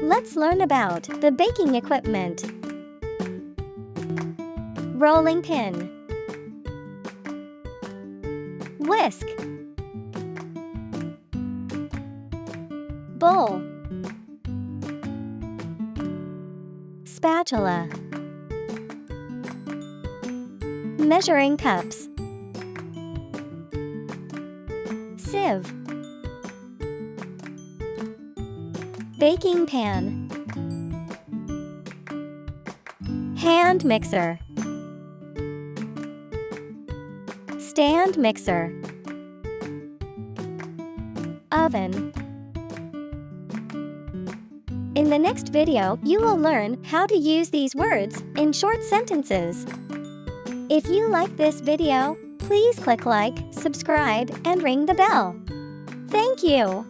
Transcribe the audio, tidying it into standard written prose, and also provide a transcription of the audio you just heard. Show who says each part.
Speaker 1: Let's learn about the baking equipment. Rolling pin, whisk, bowl, spatula, measuring cups, sieve, baking pan, hand mixer, stand mixer, oven. In the next video, you will learn how to use these words in short sentences. If you like this video, please click like, subscribe, and ring the bell. Thank you.